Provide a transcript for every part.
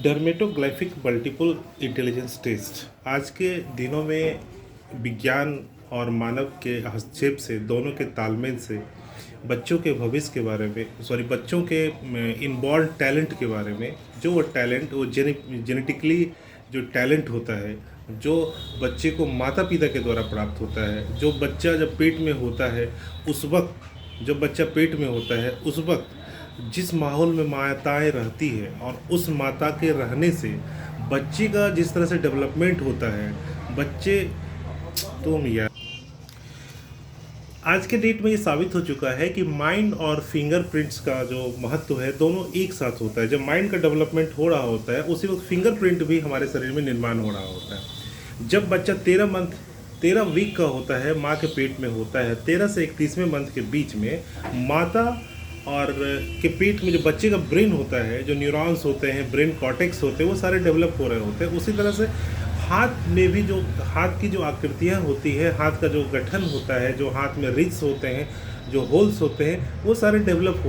डर्मेटोग्लाइफिक multiple intelligence test आज के दिनों में विज्ञान और मानव के हस्तक्षेप से दोनों के तालमेल से बच्चों के भविष्य के बारे में बच्चों के इनबॉर्न टैलेंट के बारे में जो वो टैलेंट वो जेनेटिकली जो टैलेंट होता है जो बच्चे को माता पिता के द्वारा प्राप्त होता है जो बच्चा जब पेट में होता है उस वक्त जब बच्चा पेट में होता है उस वक्त जिस माहौल में माताएं रहती है और उस माता के रहने से बच्चे का जिस तरह से डेवलपमेंट होता है बच्चे तुम यार आज के डेट में ये साबित हो चुका है कि माइंड और फिंगरप्रिंट्स का जो महत्व है दोनों एक साथ होता है। जब माइंड का डेवलपमेंट हो रहा होता है उसी वक्त फिंगरप्रिंट भी हमारे शरीर में निर्माण हो रहा होता है। जब बच्चा 13 वीक का होता है माँ के पेट में होता है 13 से 31वें मंथ के बीच में माता और के पेट में जो बच्चे का ब्रेन होता है जो न्यूरॉन्स होते हैं ब्रेन कॉर्टेक्स होते हैं वो सारे डेवलप हो रहे होते हैं। उसी तरह से हाथ में भी जो हाथ की जो आकृतियाँ होती है हाथ का जो गठन होता है जो हाथ में रिज्स होते हैं जो होल्स होते हैं वो सारे डेवलप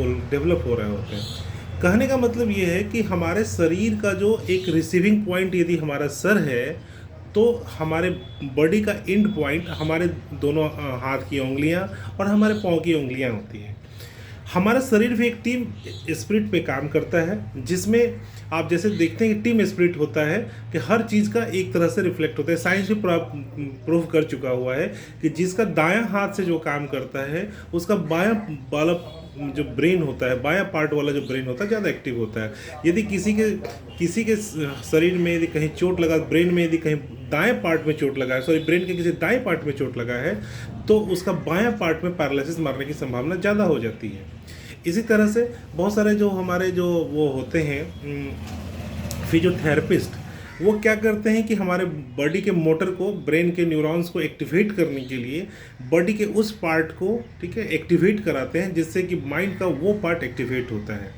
हो रहे होते हैं। कहने का मतलब ये है कि हमारे शरीर का जो एक रिसीविंग पॉइंट यदि हमारा सर है तो हमारे बॉडी का एंड पॉइंट हमारे दोनों हाथ की उंगलियां और हमारे पाँव की उंगलियां होती हैं। हमारा शरीर भी एक टीम स्पिरिट पे काम करता है जिसमें आप जैसे देखते हैं कि टीम स्पिरिट होता है कि हर चीज़ का एक तरह से रिफ्लेक्ट होता है। साइंस भी प्रूव कर चुका हुआ है कि जिसका दायां हाथ से जो काम करता है उसका बायां वाला जो ब्रेन होता है बायां पार्ट वाला जो ब्रेन होता है ज़्यादा एक्टिव होता है। यदि किसी के शरीर में यदि कहीं चोट लगा ब्रेन में यदि कहीं दाएं पार्ट में चोट लगा है ब्रेन के किसी दाएं पार्ट में चोट लगा है तो उसका बायां पार्ट में पैरालिसिस मारने की संभावना ज़्यादा हो जाती है। इसी तरह से बहुत सारे जो हमारे जो वो होते हैं फिजियोथेरेपिस्ट वो क्या करते हैं कि हमारे बॉडी के मोटर को ब्रेन के न्यूरॉन्स को एक्टिवेट करने के लिए बॉडी के उस पार्ट को ठीक है एक्टिवेट कराते हैं जिससे कि माइंड का वो पार्ट एक्टिवेट होता है।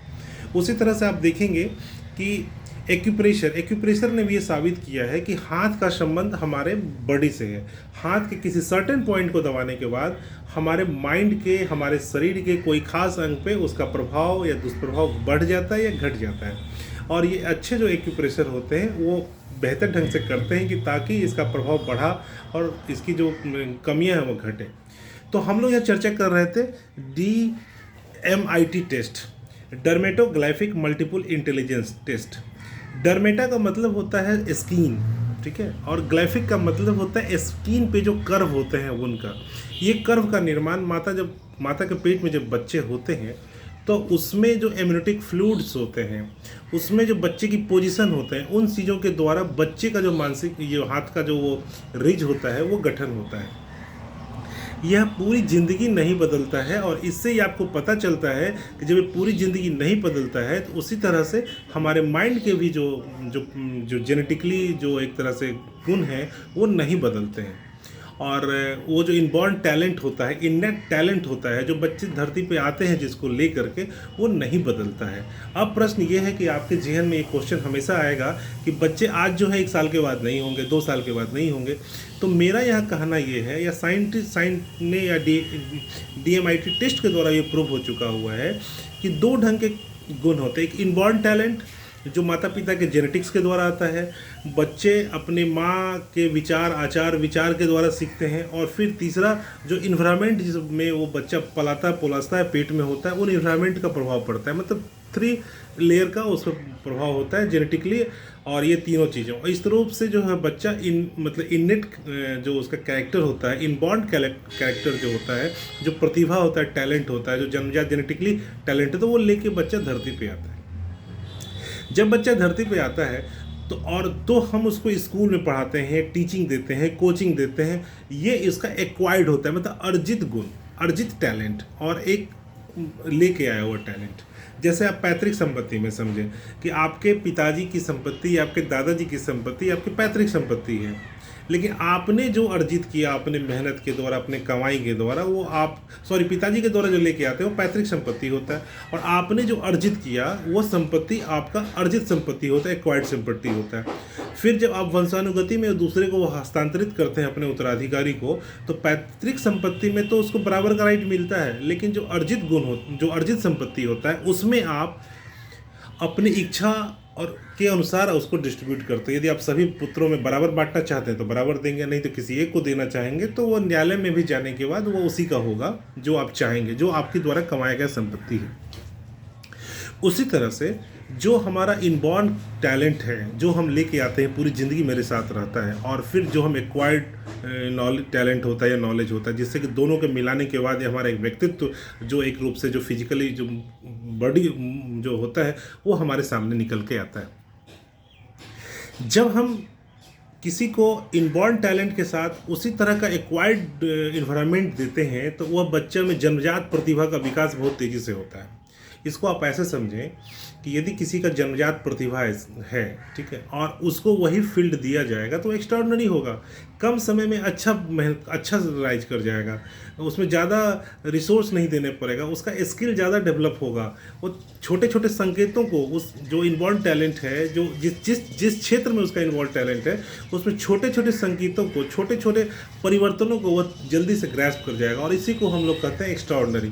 उसी तरह से आप देखेंगे कि एक्यूप्रेशर ने भी ये साबित किया है कि हाथ का संबंध हमारे बॉडी से है। हाथ के किसी सर्टेन पॉइंट को दबाने के बाद हमारे माइंड के हमारे शरीर के कोई खास अंग पे उसका प्रभाव या दुष्प्रभाव बढ़ जाता है या घट जाता है। और ये अच्छे जो एक्यूप्रेशर होते हैं वो बेहतर ढंग से करते हैं कि ताकि इसका प्रभाव बढ़ा और इसकी जो कमियां हैं वो घटे। तो हम लोग यहाँ चर्चा कर रहे थे DMIT test, dermatoglyphic multiple intelligence test. Dermata का मतलब होता है स्किन, ठीक है, और ग्लाइफिक का मतलब होता है स्किन पे जो कर्व होते हैं उनका। ये कर्व का निर्माण माता के पेट में जब बच्चे होते हैं तो उसमें जो एम्नियोटिक फ्लूइड्स होते हैं उसमें जो बच्चे की पोजीशन होते हैं उन चीज़ों के द्वारा बच्चे का जो मानसिक ये हाथ का जो वो रिज होता है वो गठन होता है। यह पूरी ज़िंदगी नहीं बदलता है और इससे ही आपको पता चलता है कि जब ये पूरी ज़िंदगी नहीं बदलता है तो उसी तरह से हमारे माइंड के भी जो जेनेटिकली जो एक तरह से गुण हैं वो नहीं बदलते हैं। और वो जो इनबॉर्न टैलेंट होता है इननेट टैलेंट होता है जो बच्चे धरती पे आते हैं जिसको ले करके वो नहीं बदलता है। अब प्रश्न ये है कि आपके जहन में एक क्वेश्चन हमेशा आएगा कि बच्चे आज जो है 1 साल के बाद नहीं होंगे 2 साल के बाद नहीं होंगे। तो मेरा यहाँ कहना ये है या साइंस ने या DMIT टेस्ट के द्वारा ये प्रूव हो चुका हुआ है कि 2 ढंग के गुण होते हैं। एक इनबॉर्न टैलेंट जो माता पिता के जेनेटिक्स के द्वारा आता है, बच्चे अपने माँ के विचार के द्वारा सीखते हैं। और फिर तीसरा जो इन्वायरमेंट जिसमें वो बच्चा पलाता है पेट में होता है उन इन्वायरमेंट का प्रभाव पड़ता है। मतलब 3 लेयर का उस पर प्रभाव होता है जेनेटिकली और ये तीनों चीज़ें। और इस रूप से जो है बच्चा इननेट जो उसका कैरेक्टर होता है इनबॉर्न कैरेक्टर जो होता है जो प्रतिभा होता है टैलेंट होता है जो जन्मजात जेनेटिकली टैलेंट है तो वो लेके बच्चा धरती पे आता है। जब बच्चा धरती पे आता है तो हम उसको स्कूल में पढ़ाते हैं टीचिंग देते हैं कोचिंग देते हैं। ये इसका एक्वायर्ड होता है मतलब अर्जित गुण अर्जित टैलेंट और एक लेके आया हुआ टैलेंट। जैसे आप पैतृक संपत्ति में समझें कि आपके पिताजी की संपत्ति या आपके दादाजी की संपत्ति आपकी पैतृक संपत्ति है, लेकिन आपने जो अर्जित किया अपने मेहनत के द्वारा अपने कमाई के द्वारा वो पिताजी के द्वारा जो लेके आते हैं वो पैतृक संपत्ति होता है। और आपने जो अर्जित किया वो संपत्ति आपका अर्जित संपत्ति होता है एक्वायर्ड संपत्ति होता है। फिर जब आप वंशानुगति में दूसरे को हस्तांतरित करते हैं अपने उत्तराधिकारी को तो पैतृक संपत्ति में तो उसको बराबर का राइट मिलता है, लेकिन जो अर्जित संपत्ति होता है उसमें आप अपनी इच्छा और के अनुसार उसको डिस्ट्रीब्यूट करते हैं। यदि आप सभी पुत्रों में बराबर बांटना चाहते हैं तो बराबर देंगे, नहीं तो किसी एक को देना चाहेंगे तो वो न्यायालय में भी जाने के बाद वो उसी का होगा जो आप चाहेंगे, जो आपके द्वारा कमाया गया संपत्ति है। उसी तरह से जो हमारा इनबॉर्न टैलेंट है, जो हम लेके आते हैं, पूरी ज़िंदगी मेरे साथ रहता है, और फिर जो हम एक्वायर्ड नॉलेज टैलेंट होता है या नॉलेज होता है, जिससे कि दोनों के मिलाने के बाद ये हमारा एक व्यक्तित्व जो एक रूप से जो फिजिकली जो बॉडी जो होता है वो हमारे सामने निकल के आता है। जब हम किसी को इनबॉर्न टैलेंट के साथ उसी तरह का एक्वायर्ड इन्वायरमेंट देते हैं तो वह बच्चे में जन्मजात प्रतिभा का विकास बहुत तेज़ी से होता है। इसको आप ऐसे समझें कि यदि किसी का जन्मजात प्रतिभा है, ठीक है, और उसको वही फील्ड दिया जाएगा तो एक्स्ट्राऑर्डिनरी होगा, कम समय में अच्छा राइज कर जाएगा, उसमें ज़्यादा रिसोर्स नहीं देने पड़ेगा, उसका स्किल ज़्यादा डेवलप होगा। वो छोटे छोटे संकेतों को, उस जो इन्वॉल्व टैलेंट है, जो जिस क्षेत्र में उसका इन्वॉल्व टैलेंट है, उसमें छोटे छोटे संकेतों को, छोटे छोटे परिवर्तनों को वो जल्दी से ग्रैस्प कर जाएगा, और इसी को हम लोग कहते हैं एक्स्ट्राऑर्डिनरी।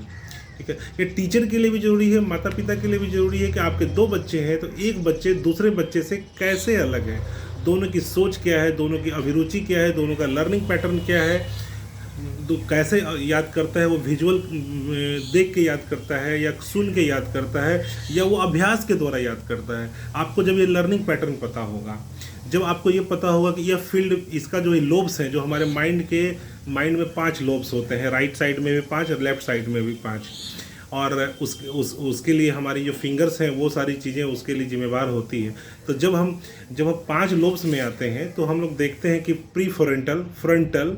ठीक है, ये टीचर के लिए भी ज़रूरी है, माता पिता के लिए भी ज़रूरी है कि आपके दो बच्चे हैं तो एक बच्चे दूसरे बच्चे से कैसे अलग है, दोनों की सोच क्या है, दोनों की अभिरुचि क्या है, दोनों का लर्निंग पैटर्न क्या है, कैसे याद करता है, वो विजुअल देख के याद करता है या सुन के याद करता है या वो अभ्यास के द्वारा याद करता है। आपको जब ये लर्निंग पैटर्न पता होगा, जब आपको ये पता होगा कि यह फील्ड, इसका जो लोब्स हैं, जो हमारे माइंड में 5 लोब्स होते हैं, राइट साइड में भी 5 और लेफ्ट साइड में भी 5, और उसके लिए हमारी जो फिंगर्स हैं वो सारी चीज़ें उसके लिए जिम्मेवार होती है। तो जब हम 5 लोब्स में आते हैं तो हम लोग देखते हैं कि प्रीफ्रंटल, फ्रंटल,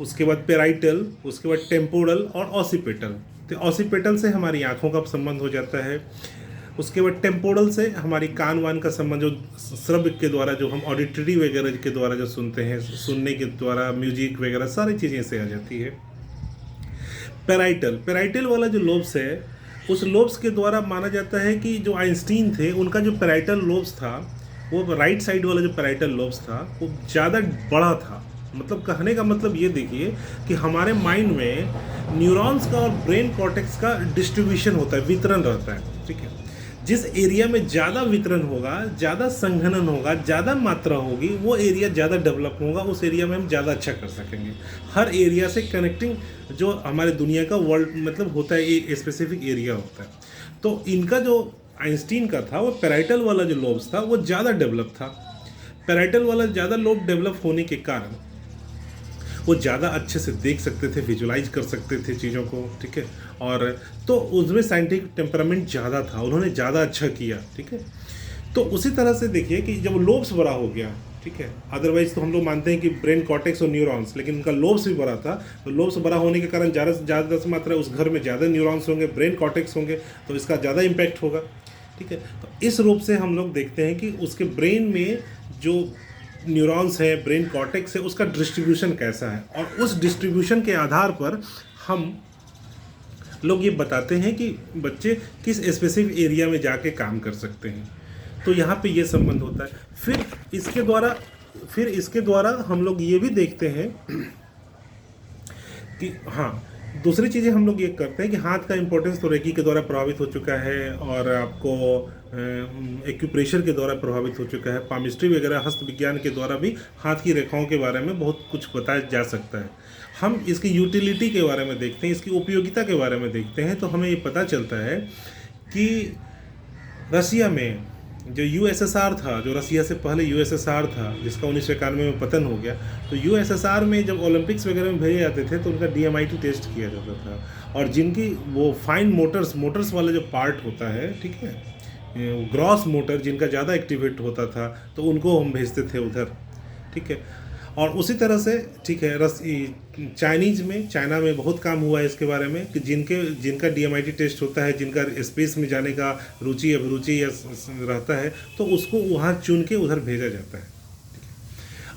उसके बाद पेराइटल, उसके बाद टेम्पोरल और ऑसिपिटल। तो ऑसिपिटल से हमारी आँखों का संबंध हो जाता है, उसके बाद टेम्पोरल से हमारी कान वान का संबंध, जो श्रव्य के द्वारा, जो हम ऑडिटरी वगैरह के द्वारा जो सुनते हैं, सुनने के द्वारा म्यूजिक वगैरह सारी चीज़ें से आ जाती है। पेराइटल वाला जो लोब्स है, उस लोब्स के द्वारा माना जाता है कि जो आइंस्टीन थे उनका जो पेराइटल लोब्स था, वो राइट साइड वाला जो पेराइटल लोब्स था वो ज़्यादा बड़ा था। मतलब कहने का मतलब ये देखिए कि हमारे माइंड में न्यूरॉन्स का और ब्रेन कॉर्टेक्स का डिस्ट्रीब्यूशन होता है, वितरण रहता है। ठीक है, जिस एरिया में ज़्यादा वितरण होगा, ज़्यादा संघनन होगा, ज़्यादा मात्रा होगी, वो एरिया ज़्यादा डेवलप होगा, उस एरिया में हम ज़्यादा अच्छा कर सकेंगे। हर एरिया से कनेक्टिंग जो हमारे दुनिया का वर्ल्ड मतलब होता है, एक स्पेसिफिक एरिया होता है। तो इनका जो आइंस्टीन का था, वो पेराइटल वाला जो लोब्स था वो ज़्यादा डेवलप था। पेराइटल वाला ज़्यादा लोब डेवलप होने के कारण वो ज़्यादा अच्छे से देख सकते थे, विजुलाइज कर सकते थे चीज़ों को। ठीक है, और तो उसमें साइंटिफिक टेम्परामेंट ज़्यादा था, उन्होंने ज़्यादा अच्छा किया। ठीक है, तो उसी तरह से देखिए कि जब लोब्स बड़ा हो गया, ठीक है, अदरवाइज तो हम लोग मानते हैं कि ब्रेन कॉर्टेक्स और न्यूरॉन्स, लेकिन उनका लोब्स भी बड़ा था, तो लोब्स बड़ा होने के कारण ज़्यादा से ज़्यादा मात्रा उस घर में ज़्यादा न्यूरॉन्स होंगे, ब्रेन कॉर्टेक्स होंगे, तो इसका ज़्यादा इम्पैक्ट होगा। ठीक है, तो इस रूप से हम लोग देखते हैं कि उसके ब्रेन में जो न्यूरॉन्स है, ब्रेन कॉर्टेक्स है, उसका डिस्ट्रीब्यूशन कैसा है, और उस डिस्ट्रीब्यूशन के आधार पर हम लोग ये बताते हैं कि बच्चे किस स्पेसिफिक एरिया में जाके काम कर सकते हैं। तो यहाँ पे ये संबंध होता है। फिर इसके द्वारा हम लोग ये भी देखते हैं कि हाँ, दूसरी चीज़ें हम लोग ये करते हैं कि हाथ का इम्पोर्टेंस तो रेकी के द्वारा प्रभावित हो चुका है, और आपको एक्यूप्रेशर के द्वारा प्रभावित हो चुका है, पामिस्ट्री वगैरह हस्त विज्ञान के द्वारा भी हाथ की रेखाओं के बारे में बहुत कुछ बताया जा सकता है। हम इसकी यूटिलिटी के बारे में देखते हैं, इसकी उपयोगिता के बारे में देखते हैं, तो हमें ये पता चलता है कि रसिया में जो यूएसएसआर था, जो रसिया से पहले यूएसएसआर था, जिसका 1991 में पतन हो गया, तो यूएसएसआर में जब ओलंपिक्स वगैरह में भेजे जाते थे तो उनका डीएमआईटी टेस्ट किया जाता था, और जिनकी वो फाइन मोटर्स वाला जो पार्ट होता है, ठीक है, ग्रॉस मोटर जिनका ज़्यादा एक्टिवेट होता था, तो उनको हम भेजते थे उधर। ठीक है, और उसी तरह से, ठीक है, चाइना में बहुत काम हुआ है इसके बारे में कि जिनका डीएमआईटी टेस्ट होता है, जिनका स्पेस में जाने का रुचि अभिरुचि या रहता है, तो उसको वहाँ चुन के उधर भेजा जाता है।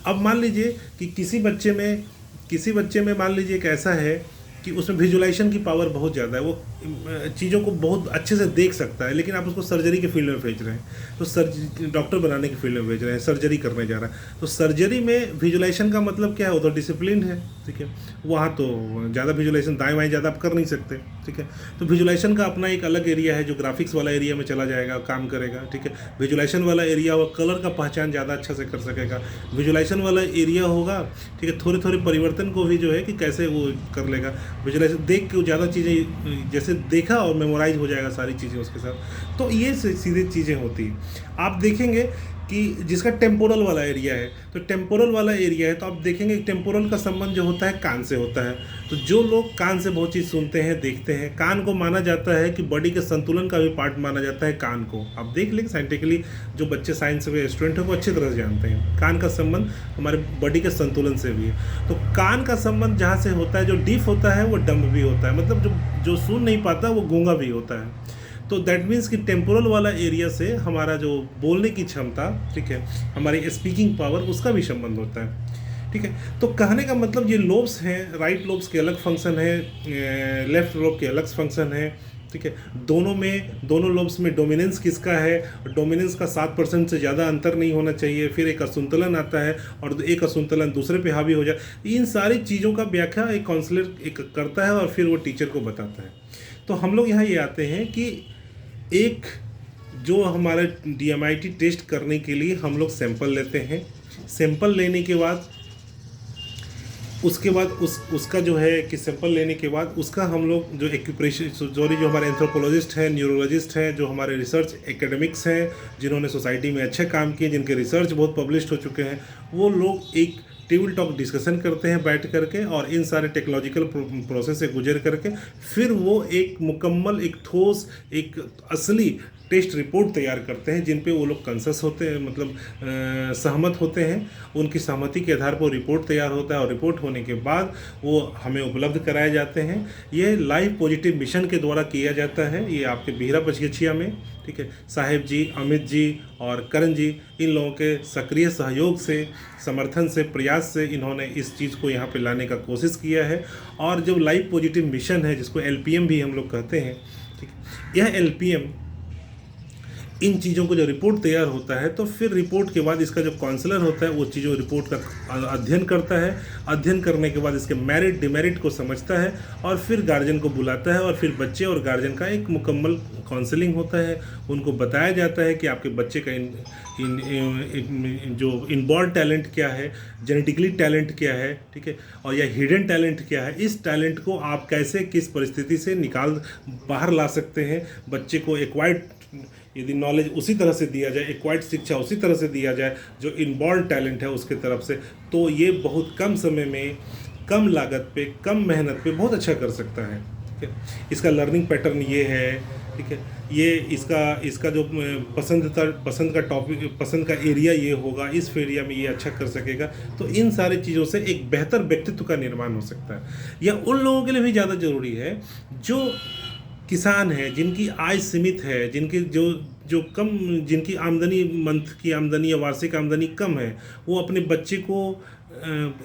अब मान लीजिए कि किसी बच्चे में मान लीजिए एक ऐसा है कि उसमें विजुलाइजेशन की पावर बहुत ज़्यादा है, वो चीज़ों को बहुत अच्छे से देख सकता है, लेकिन आप उसको सर्जरी के फील्ड में भेज रहे हैं, तो डॉक्टर बनाने की फील्ड में भेज रहे हैं, सर्जरी करने जा रहा है, तो सर्जरी में विजुलाइजेशन का मतलब क्या है, वो तो डिसिप्लिन है। ठीक है, वहाँ तो ज़्यादा विजुलाइजेशन दाएँ बाएँ ज़्यादा आप कर नहीं सकते। ठीक है। तो विजुलाइजेशन का अपना एक अलग एरिया है जो ग्राफिक्स वाला एरिया में चला जाएगा, काम करेगा, ठीक है। विजुलाइजेशन वाला एरिया वो कलर का पहचान ज़्यादा अच्छा से कर सकेगा। विजुलाइजेशन वाला एरिया होगा, ठीक है, थोड़े थोड़े परिवर्तन को भी जो है कि कैसे वो कर लेगा। विजुलाइजेशन देख के ज़्यादा चीज़ें जैसे देखा और मेमोराइज हो जाएगा सारी चीज़ें उसके साथ। तो ये सीधे चीज़ें होती हैं। आप देखेंगे कि जिसका टेम्पोरल वाला एरिया है, तो टेम्पोरल वाला एरिया है तो आप देखेंगे टेम्पोरल का संबंध जो होता है कान से होता है। तो जो लोग कान से बहुत चीज़ सुनते हैं, देखते हैं, कान को माना जाता है कि बॉडी के संतुलन का भी पार्ट माना जाता है कान को। आप देख लेंगे साइंटिफिकली, जो बच्चे साइंस के स्टूडेंट हैं वो अच्छी तरह से जानते हैं कान का संबंध हमारे बॉडी के संतुलन से भी है। तो कान का संबंध जहाँ से होता है, जो डीफ होता है वो डम्ब भी होता है, मतलब जो सुन नहीं पाता वो गूंगा भी होता है। तो दैट मीन्स कि टेम्पोरल वाला एरिया से हमारा जो बोलने की क्षमता, ठीक है, हमारी स्पीकिंग पावर, उसका भी संबंध होता है, ठीक है। तो कहने का मतलब ये लोब्स हैं, राइट लोब्स के अलग फंक्शन है, लेफ्ट लोब के अलग फंक्शन है, ठीक है। दोनों लोब्स में डोमिनेंस किसका है, डोमिनेंस का 7% से ज़्यादा अंतर नहीं होना चाहिए। फिर एक असंतुलन आता है और एक असंतुलन दूसरे पे हावी हो जाए। इन सारी चीज़ों का व्याख्या एक काउंसलर एक करता है और फिर वो टीचर को बताता है। तो हम लोग यहाँ ये आते हैं कि एक जो हमारा DMIT टेस्ट करने के लिए हम लोग सैंपल लेते हैं। सैंपल लेने के बाद उसके बाद उसका जो है कि सैंपल लेने के बाद उसका हम लोग जो एक्यूप्रेशन जो हमारे एंथ्रोपोलॉजिस्ट हैं, न्यूरोलॉजिस्ट हैं, जो हमारे रिसर्च एकेडमिक्स हैं, जिन्होंने सोसाइटी में अच्छे काम किए, जिनके रिसर्च बहुत पब्लिश हो चुके हैं, वो लोग एक टेबल टॉक डिस्कशन करते हैं बैठ करके और इन सारे टेक्नोलॉजिकल प्रोसेस से गुजर करके फिर वो एक मुकम्मल, एक ठोस, एक असली टेस्ट रिपोर्ट तैयार करते हैं, जिन पे वो लोग कंसस होते हैं, मतलब सहमत होते हैं। उनकी सहमति के आधार पर रिपोर्ट तैयार होता है और रिपोर्ट होने के बाद वो हमें उपलब्ध कराए जाते हैं। ये लाइफ पॉजिटिव मिशन के द्वारा किया जाता है। ये आपके बिहरा पचगछिया में, ठीक है, साहेब जी, अमित जी और करण जी, इन लोगों के सक्रिय सहयोग से, समर्थन से, प्रयास से इन्होंने इस चीज़ को यहाँ पे लाने का कोशिश किया है। और जो लाइफ पॉजिटिव मिशन है, जिसको LPM भी हम लोग कहते हैं, ठीक है, यह LPM इन चीज़ों को जो रिपोर्ट तैयार होता है, तो फिर रिपोर्ट के बाद इसका जो काउंसलर होता है वो चीज़ों रिपोर्ट का अध्ययन करता है। अध्ययन करने के बाद इसके मेरिट डिमेरिट को समझता है और फिर गार्जियन को बुलाता है और फिर बच्चे और गार्जियन का एक मुकम्मल काउंसलिंग होता है। उनको बताया जाता है कि आपके बच्चे का जो इनबॉर्न टैलेंट क्या है, जेनेटिकली टैलेंट क्या है, ठीक है, और या हिडन टैलेंट क्या है। इस टैलेंट को आप कैसे, किस परिस्थिति से बाहर ला सकते हैं। बच्चे को एक्वायर्ड यदि नॉलेज उसी तरह से दिया जाए, एक्वायर्ड शिक्षा उसी तरह से दिया जाए जो इनबॉर्न टैलेंट है उसके तरफ से, तो ये बहुत कम समय में, कम लागत पे, कम मेहनत पे बहुत अच्छा कर सकता है, ठीक है। इसका लर्निंग पैटर्न ये है, ठीक है, ये इसका जो पसंद का टॉपिक, पसंद का एरिया ये होगा, इस एरिया में ये अच्छा कर सकेगा। तो इन सारी चीज़ों से एक बेहतर व्यक्तित्व का निर्माण हो सकता है। यह उन लोगों के लिए भी ज़्यादा ज़रूरी है जो किसान है, जिनकी आय सीमित है, जिनकी जो कम, जिनकी आमदनी, मंथ की आमदनी या वार्षिक आमदनी कम है। वो अपने बच्चे को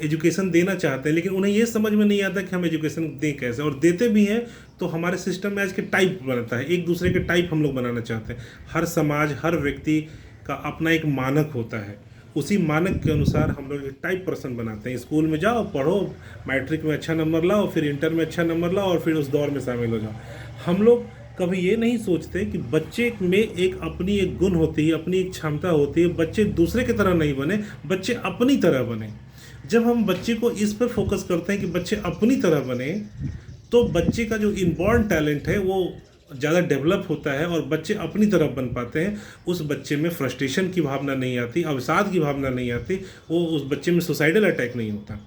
एजुकेशन देना चाहते हैं, लेकिन उन्हें ये समझ में नहीं आता कि हम एजुकेशन दें कैसे, और देते भी हैं तो हमारे सिस्टम में आज के टाइप बनता है, एक दूसरे के टाइप हम लोग बनाना चाहते हैं। हर समाज, हर व्यक्ति का अपना एक मानक होता है, उसी मानक के अनुसार हम लोग एक टाइप पर्सन बनाते हैं। स्कूल में जाओ, पढ़ो, मैट्रिक में अच्छा नंबर लाओ, फिर इंटर में अच्छा नंबर लाओ और फिर उस दौर में शामिल हो जाओ। हम लोग कभी ये नहीं सोचते कि बच्चे में एक अपनी एक गुण होती है, अपनी एक क्षमता होती है। बच्चे दूसरे की तरह नहीं बने, बच्चे अपनी तरह बने। जब हम बच्चे को इस पर फोकस करते हैं कि बच्चे अपनी तरह बने, तो बच्चे का जो इनबॉर्न टैलेंट है वो ज़्यादा डेवलप होता है और बच्चे अपनी तरफ बन पाते हैं। उस बच्चे में फ्रस्ट्रेशन की भावना नहीं आती, अवसाद की भावना नहीं आती, वो उस बच्चे में सुसाइडल अटैक नहीं होता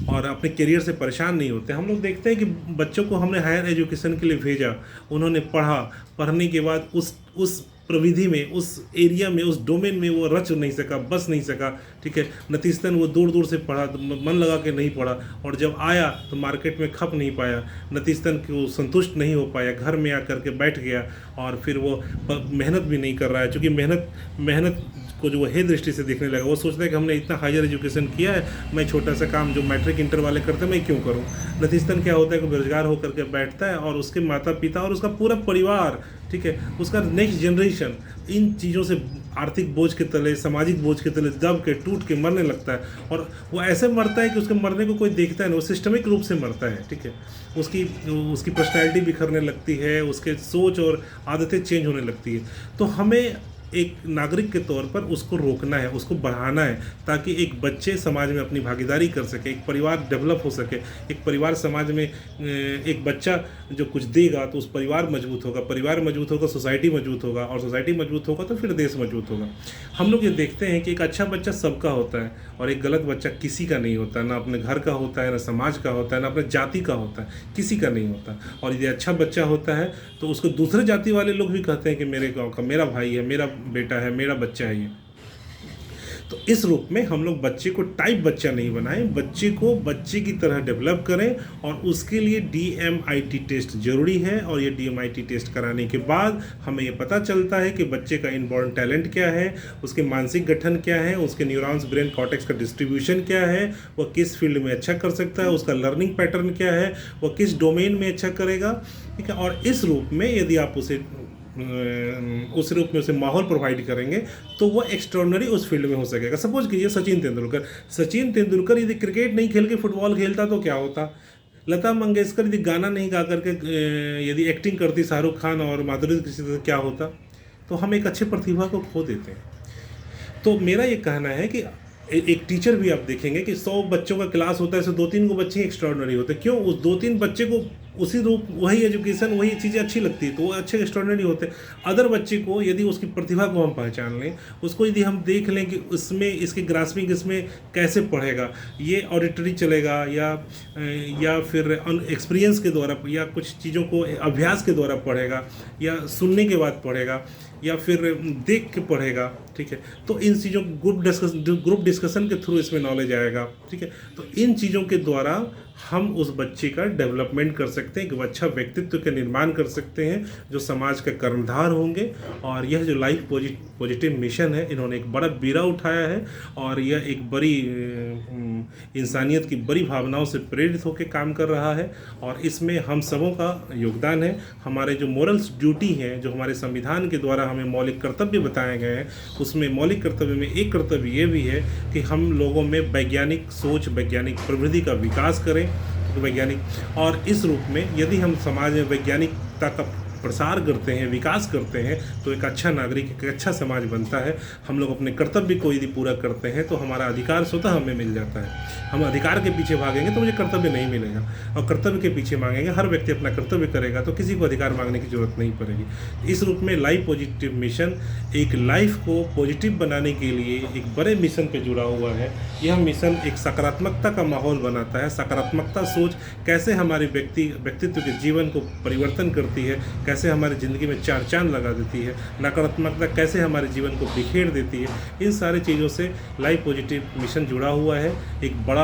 और अपने करियर से परेशान नहीं होते। हम लोग देखते हैं कि बच्चों को हमने हायर एजुकेशन के लिए भेजा, उन्होंने पढ़ा, पढ़ने के बाद उस प्रविधि में, उस एरिया में, उस डोमेन में वो रच नहीं सका, बस नहीं सका, ठीक है। नतीजतन वो दूर दूर से पढ़ा, तो मन लगा के नहीं पढ़ा, और जब आया तो मार्केट में खप नहीं पाया, नतीजतन कि वो संतुष्ट नहीं हो पाया, घर में आकर के बैठ गया और फिर वो मेहनत भी नहीं कर रहा है। क्योंकि मेहनत को जो है दृष्टि से देखने लगा, वो सोचता है कि हमने इतना हायर एजुकेशन किया है, मैं छोटा सा काम जो मैट्रिक इंटर वाले करते हैं मैं क्यों करूं। नतीजतन क्या होता है कि बेरोजगार होकर के बैठता है और उसके माता पिता और उसका पूरा परिवार ठीक है, उसका नेक्स्ट जनरेशन इन चीज़ों से आर्थिक बोझ के तले, सामाजिक बोझ के तले दब के टूट के मरने लगता है, और वो ऐसे मरता है कि उसके मरने को कोई देखता है ना, वो सिस्टमिक रूप से मरता है। ठीक है, उसकी उसकी पर्सनैलिटी बिखरने लगती है, उसके सोच और आदतें चेंज होने लगती है। तो हमें एक नागरिक के तौर पर उसको रोकना है, उसको बढ़ाना है, ताकि एक बच्चे समाज में अपनी भागीदारी कर सके, एक परिवार डेवलप हो सके। एक परिवार समाज में एक बच्चा जो कुछ देगा तो उस परिवार मजबूत होगा, परिवार मजबूत होगा सोसाइटी मजबूत होगा, और सोसाइटी मजबूत होगा तो फिर देश मजबूत होगा। हम लोग ये देखते हैं कि एक अच्छा बच्चा सबका होता है और एक गलत बच्चा किसी का नहीं होता, ना अपने घर का होता है, ना समाज का होता है, ना अपने जाति का होता है, किसी का नहीं होता। और यदि अच्छा बच्चा होता है तो उसको दूसरे जाति वाले लोग भी कहते हैं कि मेरे गाँव का मेरा भाई है, मेरा बेटा है, मेरा बच्चा है ये। तो इस रूप में हम लोग बच्चे को टाइप बच्चा नहीं बनाएं, बच्चे को बच्चे की तरह डेवलप करें, और उसके लिए DMIT टेस्ट जरूरी है। और ये DMIT टेस्ट कराने के बाद हमें ये पता चलता है कि बच्चे का इनबॉर्न टैलेंट क्या है, उसके मानसिक गठन क्या है, उसके न्यूरॉन्स ब्रेन कॉर्टेक्स का डिस्ट्रीब्यूशन क्या है, वह किस फील्ड में अच्छा कर सकता है, उसका लर्निंग पैटर्न क्या है, वह किस डोमेन में अच्छा करेगा। ठीक है, और इस रूप में यदि आप उस रूप में उसे माहौल प्रोवाइड करेंगे तो वो एक्स्ट्रॉर्डनरी उस फील्ड में हो सकेगा। सपोज कीजिए सचिन तेंदुलकर यदि क्रिकेट नहीं खेल के फुटबॉल खेलता तो क्या होता। लता मंगेशकर यदि गाना नहीं गा करके यदि एक्टिंग करती शाहरुख खान और माधुरी दीक्षित तो क्या होता। तो हम एक अच्छे प्रतिभा को खो देते हैं। तो मेरा ये कहना है कि एक टीचर भी आप देखेंगे कि 100 बच्चों का क्लास होता है, इससे 2-3 को बच्चे एक्स्ट्रॉर्डनरी होते हैं। क्यों? उस 2-3 बच्चे को उसी रूप वही एजुकेशन वही चीज़ें अच्छी लगती है तो वो अच्छे एक्स्ट्रॉर्डनरी होते हैं। अदर बच्चे को यदि उसकी प्रतिभा को हम पहचान लें, उसको यदि हम देख लें कि उसमें इसकी ग्रास्पिंग इसमें कैसे पढ़ेगा, ये ऑडिटरी चलेगा या फिर एक्सपीरियंस के द्वारा या कुछ चीज़ों को अभ्यास के द्वारा पढ़ेगा, या सुनने के बाद पढ़ेगा, या फिर देख के पढ़ेगा। ठीक है, तो इन चीज़ों ग्रुप डिस्कशन के थ्रू इसमें नॉलेज आएगा। ठीक है, तो इन चीज़ों के द्वारा हम उस बच्चे का डेवलपमेंट कर सकते हैं, एक अच्छा व्यक्तित्व का निर्माण कर सकते हैं जो समाज का कर्णधार होंगे। और यह जो लाइफ पॉजिटिव मिशन है, इन्होंने एक बड़ा बीड़ा उठाया है, और यह एक बड़ी इंसानियत की बड़ी भावनाओं से प्रेरित होकर काम कर रहा है। और इसमें हम सबों का योगदान है। हमारे जो मोरल्स ड्यूटी हैं, जो हमारे संविधान के द्वारा हमें मौलिक कर्तव्य बताए गए हैं, उसमें मौलिक कर्तव्य में एक कर्तव्य ये भी है कि हम लोगों में वैज्ञानिक सोच, वैज्ञानिक प्रवृत्ति का विकास करें। वैज्ञानिक, और इस रूप में यदि हम समाज में वैज्ञानिकता का प्रसार करते हैं, विकास करते हैं, तो एक अच्छा नागरिक, एक अच्छा समाज बनता है। हम लोग अपने कर्तव्य को यदि पूरा करते हैं तो हमारा अधिकार स्वतः हमें मिल जाता है। हम अधिकार के पीछे भागेंगे तो मुझे कर्तव्य नहीं मिलेगा, और कर्तव्य के पीछे मांगेंगे, हर व्यक्ति अपना कर्तव्य करेगा तो किसी को अधिकार मांगने की जरूरत नहीं पड़ेगी। इस रूप में लाइफ पॉजिटिव मिशन एक लाइफ को पॉजिटिव बनाने के लिए एक बड़े मिशन पे जुड़ा हुआ है। यह मिशन एक सकारात्मकता का माहौल बनाता है। सकारात्मकता सोच कैसे हमारे व्यक्तित्व के जीवन को परिवर्तन करती है, कैसे हमारी ज़िंदगी में चार चांद लगा देती है, नकारात्मकता कैसे हमारे जीवन को बिखेर देती है, इन सारी चीज़ों से लाइफ पॉजिटिव मिशन जुड़ा हुआ है। एक बड़ा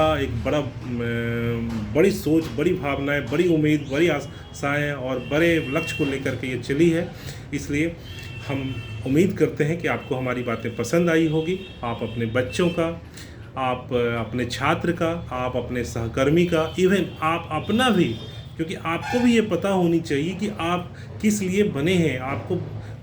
बड़ी सोच, बड़ी भावनाएं, बड़ी उम्मीद, बड़ी आशाएं और बड़े लक्ष्य को लेकर के ये चली है। इसलिए हम उम्मीद करते हैं कि आपको हमारी बातें पसंद आई होगी। आप अपने बच्चों का, आप अपने छात्र का, आप अपने सहकर्मी का, इवन आप अपना भी, क्योंकि आपको भी ये पता होनी चाहिए कि आप किस लिए बने हैं, आपको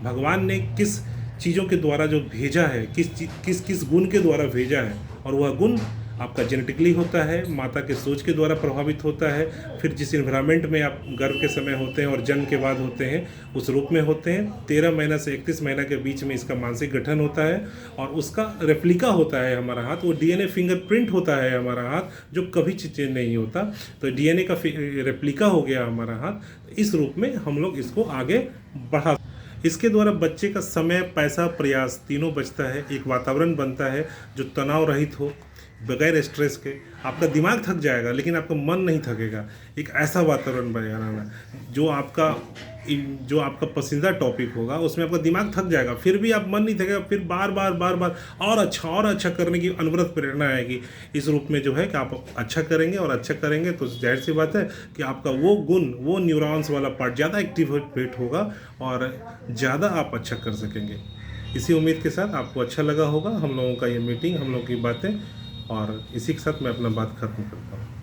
भगवान ने किस चीज़ों के द्वारा जो भेजा है, किस गुण के द्वारा भेजा है, और वह गुण आपका जेनेटिकली होता है, माता के सोच के द्वारा प्रभावित होता है, फिर जिस इन्वायरमेंट में आप गर्भ के समय होते हैं और जन्म के बाद होते हैं उस रूप में होते हैं। 13 महीना से 31 महीना के बीच में इसका मानसिक गठन होता है, और उसका रेप्लिका होता है हमारा हाथ, वो DNA फिंगरप्रिंट होता है हमारा हाथ, जो कभी चेंज नहीं होता। तो DNA का रेप्लिका हो गया हमारा हाथ। इस रूप में हम लोग इसको आगे बढ़ा, इसके द्वारा बच्चे का समय, पैसा, प्रयास तीनों बचता है। एक वातावरण बनता है जो तनाव रहित हो, बगैर स्ट्रेस के। आपका दिमाग थक जाएगा लेकिन आपका मन नहीं थकेगा। एक ऐसा वातावरण बनाना जो आपका पसंदीदा टॉपिक होगा, उसमें आपका दिमाग थक जाएगा, फिर भी आप मन नहीं थकेगा, फिर बार बार और अच्छा करने की अनवरत प्रेरणा आएगी। इस रूप में जो है कि आप अच्छा करेंगे, और अच्छा करेंगे तो जाहिर सी बात है कि आपका वो गुण, वो न्यूरॉन्स वाला पार्ट ज़्यादा एक्टिवेट होगा और ज़्यादा आप अच्छा कर सकेंगे। इसी उम्मीद के साथ आपको अच्छा लगा होगा हम लोगों का ये मीटिंग, हम लोगों की बातें, और इसी के साथ मैं अपना बात खत्म करता हूँ।